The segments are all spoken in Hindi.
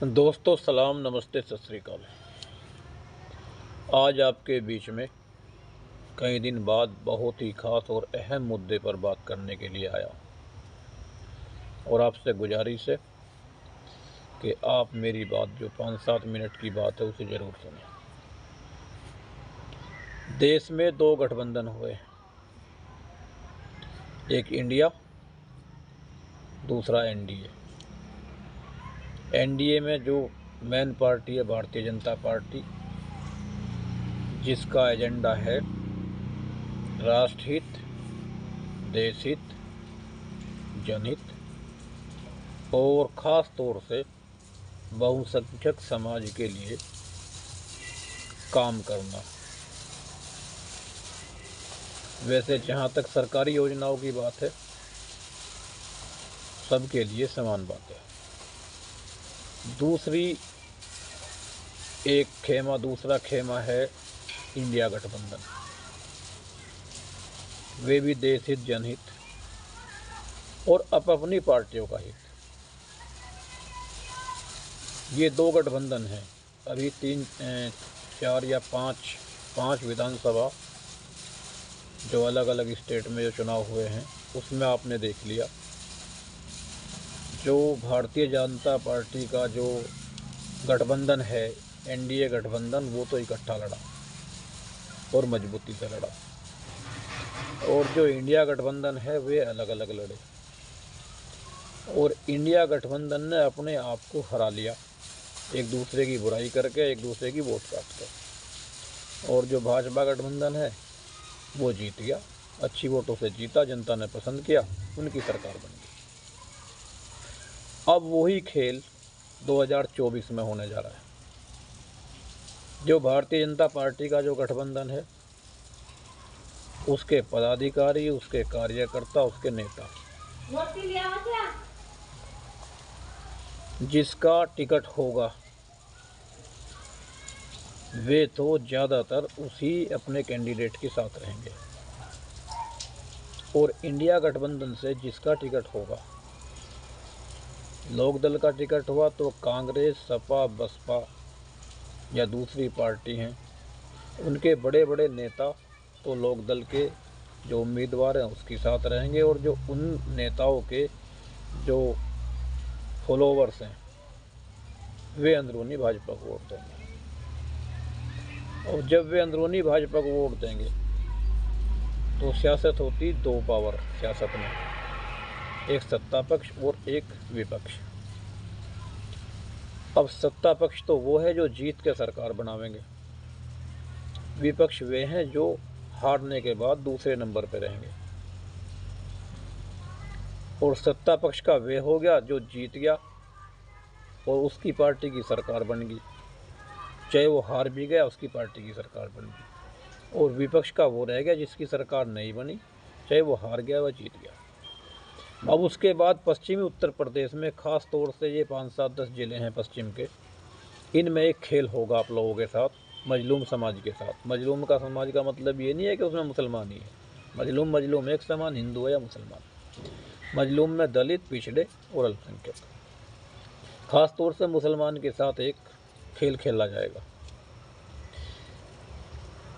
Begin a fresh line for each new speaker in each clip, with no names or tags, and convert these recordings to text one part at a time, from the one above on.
दोस्तों सलाम, नमस्ते, सत श्री अकाल। आज आपके बीच में कई दिन बाद बहुत ही ख़ास और अहम मुद्दे पर बात करने के लिए आया और आपसे गुजारिश है कि आप मेरी बात जो 5-7 मिनट की बात है उसे ज़रूर सुनें। देश में दो गठबंधन हुए, एक इंडिया, दूसरा एनडीए। एनडीए में जो मेन पार्टी है भारतीय जनता पार्टी, जिसका एजेंडा है राष्ट्रहित, देशहित, जनहित और ख़ास तौर से बहुसंख्यक समाज के लिए काम करना। वैसे जहाँ तक सरकारी योजनाओं की बात है, सबके लिए समान बात है। दूसरा खेमा है इंडिया गठबंधन। वे भी देश हित, जनहित और अपनी पार्टियों का हित। ये दो गठबंधन हैं। अभी 4 या 5 विधानसभा जो अलग अलग स्टेट में जो चुनाव हुए हैं, उसमें आपने देख लिया, जो भारतीय जनता पार्टी का जो गठबंधन है, एनडीए गठबंधन, वो तो इकट्ठा लड़ा और मजबूती से लड़ा, और जो इंडिया गठबंधन है वे अलग अलग लड़े। और इंडिया गठबंधन ने अपने आप को हरा लिया, एक दूसरे की बुराई करके, एक दूसरे की वोट काट कर। और जो भाजपा गठबंधन है वो जीत गया, अच्छी वोटों से जीता, जनता ने पसंद किया, उनकी सरकार बन गई। अब वही खेल 2024 में होने जा रहा है। जो भारतीय जनता पार्टी का जो गठबंधन है, उसके पदाधिकारी, उसके कार्यकर्ता, उसके नेता, जिसका टिकट होगा वे तो ज़्यादातर उसी अपने कैंडिडेट के साथ रहेंगे। और इंडिया गठबंधन से जिसका टिकट होगा, लोकदल का टिकट हुआ तो कांग्रेस, सपा, बसपा या दूसरी पार्टी हैं, उनके बड़े बड़े नेता तो लोकदल के जो उम्मीदवार हैं उसके साथ रहेंगे, और जो उन नेताओं के जो फॉलोवर्स हैं वे अंदरूनी भाजपा को वोट देंगे। और जब वे अंदरूनी भाजपा को वोट देंगे तो सियासत होती दो पावर सियासत में, एक सत्ता पक्ष और एक विपक्ष। अब सत्ता पक्ष तो वो है जो जीत के सरकार बनावेंगे, विपक्ष वे हैं जो हारने के बाद दूसरे नंबर पर रहेंगे। और सत्ता पक्ष का वे हो गया जो जीत गया और उसकी पार्टी की सरकार बन गई, चाहे वो हार भी गया, उसकी पार्टी की सरकार बन गई। और विपक्ष का वो रह गया जिसकी सरकार नहीं बनी, चाहे वो हार गया व जीत गया। अब उसके बाद पश्चिमी उत्तर प्रदेश में, ख़ास तौर से ये 5-7-10 ज़िले हैं पश्चिम के, इनमें एक खेल होगा आप लोगों के साथ, मजलूम समाज के साथ। मजलूम का समाज का मतलब ये नहीं है कि उसमें मुसलमान ही है। मजलूम एक समान, हिंदू है या मुसलमान। मजलूम में दलित, पिछड़े और अल्पसंख्यक। ख़ास तौर से मुसलमान के साथ एक खेल खेला जाएगा।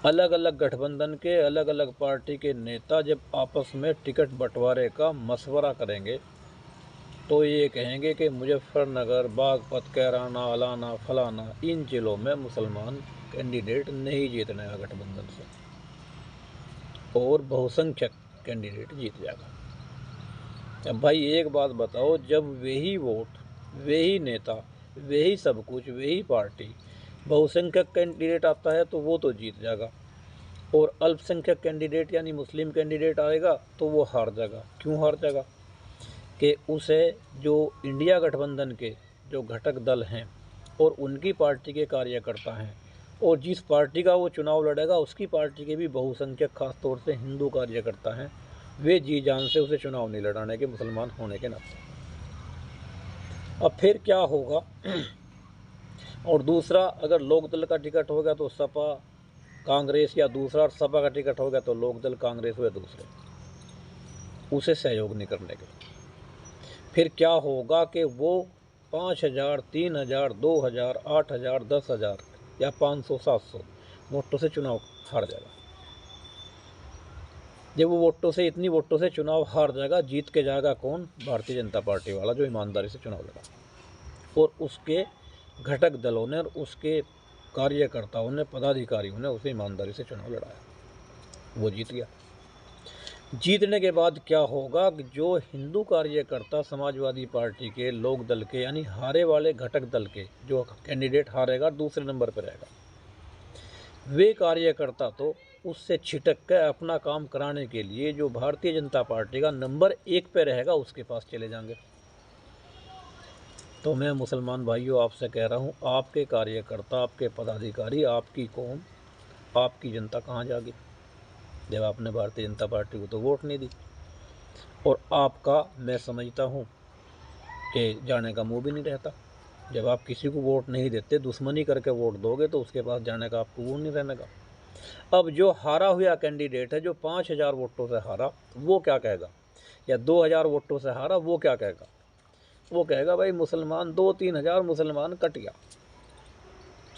अलग अलग गठबंधन के अलग अलग पार्टी के नेता जब आपस में टिकट बंटवारे का मशवरा करेंगे तो ये कहेंगे कि मुजफ्फरनगर, बागपत, कैराना, अलाना, फलाना, इन जिलों में मुसलमान कैंडिडेट नहीं जीतने का गठबंधन से, और बहुसंख्यक कैंडिडेट जीत जाएगा। अब भाई एक बात बताओ, जब वही वोट, वही नेता, वही सब कुछ, वही पार्टी, बहुसंख्यक कैंडिडेट आता है तो वो तो जीत जाएगा, और अल्पसंख्यक कैंडिडेट यानी मुस्लिम कैंडिडेट आएगा तो वो हार जाएगा। क्यों हार जाएगा? कि उसे जो इंडिया गठबंधन के जो घटक दल हैं और उनकी पार्टी के कार्यकर्ता हैं, और जिस पार्टी का वो चुनाव लड़ेगा उसकी पार्टी के भी बहुसंख्यक, खास तौर से हिंदू कार्यकर्ता हैं, वे जी जान से उसे चुनाव नहीं लड़ाने के, मुसलमान होने के नाते। अब फिर क्या होगा? और दूसरा, अगर लोकदल का टिकट होगा तो सपा, कांग्रेस, या दूसरा और सपा का टिकट होगा तो लोकदल, कांग्रेस हुए दूसरे, उसे सहयोग नहीं करने के। फिर क्या होगा कि वो 5,000, 3,000, 2,000, 8,000, 10,000 या 500, 700 वोटों से चुनाव हार जाएगा। जब वो इतनी वोटों से चुनाव हार जाएगा, जीत के जाएगा कौन? भारतीय जनता पार्टी वाला, जो ईमानदारी से चुनाव लड़ा और उसके घटक दलों ने और उसके कार्यकर्ताओं ने, पदाधिकारियों ने उसे ईमानदारी से चुनाव लड़ाया, वो जीत गया। जीतने के बाद क्या होगा कि जो हिंदू कार्यकर्ता समाजवादी पार्टी के, लोक दल के, यानी हारे वाले घटक दल के जो कैंडिडेट हारेगा दूसरे नंबर पर रहेगा, वे कार्यकर्ता तो उससे छिटक कर अपना काम कराने के लिए जो भारतीय जनता पार्टी का नंबर 1 पे रहेगा उसके पास चले जाएंगे। तो मैं मुसलमान भाइयों आपसे कह रहा हूँ, आपके कार्यकर्ता, आपके पदाधिकारी, आपकी कौम, आपकी जनता कहाँ जागी जब आपने भारतीय जनता पार्टी को तो वोट नहीं दी। और आपका मैं समझता हूँ कि जाने का मुँह भी नहीं रहता। जब आप किसी को वोट नहीं देते, दुश्मनी करके वोट दोगे तो उसके पास जाने का आपको वो नहीं रहने का। अब जो हारा हुआ कैंडिडेट है, जो 5,000 वोटों से हारा, वो क्या कहेगा? या 2,000 वोटों से हारा, वो क्या कहेगा? वो कहेगा भाई मुसलमान 2-3 हज़ार मुसलमान कट गया,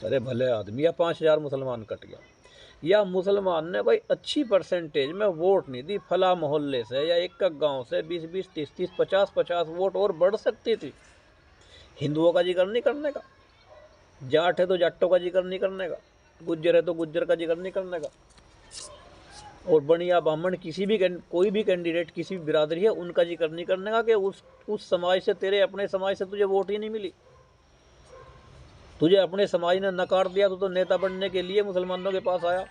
अरे भले आदमी, या 5,000 मुसलमान कट गया, या मुसलमान ने भाई अच्छी परसेंटेज में वोट नहीं दी, फला मोहल्ले से या एक गांव से 20-20, 30-30, 50-50 वोट और बढ़ सकती थी। हिंदुओं का जिक्र नहीं करने का, जाट है तो जाटों का जिक्र नहीं करने का, गुज्जर है तो गुज्जर का जिक्र नहीं करने का, और बनिया ब्राह्मण कोई भी कैंडिडेट किसी भी बिरादरी है उनका जिक्र नहीं करने का कि उस समाज से, तेरे अपने समाज से तुझे वोट ही नहीं मिली, तुझे अपने समाज ने नकार दिया, तो नेता बनने के लिए मुसलमानों के पास आया,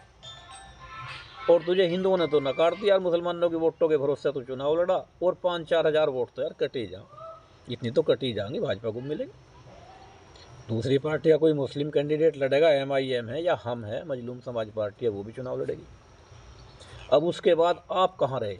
और तुझे हिंदुओं ने तो नकार दिया, मुसलमानों की वोटों के भरोसे तो चुनाव लड़ा, और 5-4 हज़ार वोट तो यार कटी जा, इतनी तो कटी जाएंगी, भाजपा को मिलेगी। दूसरी पार्टी का कोई मुस्लिम कैंडिडेट लड़ेगा, MIM है या हम है, मजलूम समाज पार्टी है, वो भी चुनाव लड़ेगी। अब उसके बाद आप कहाँ रहे?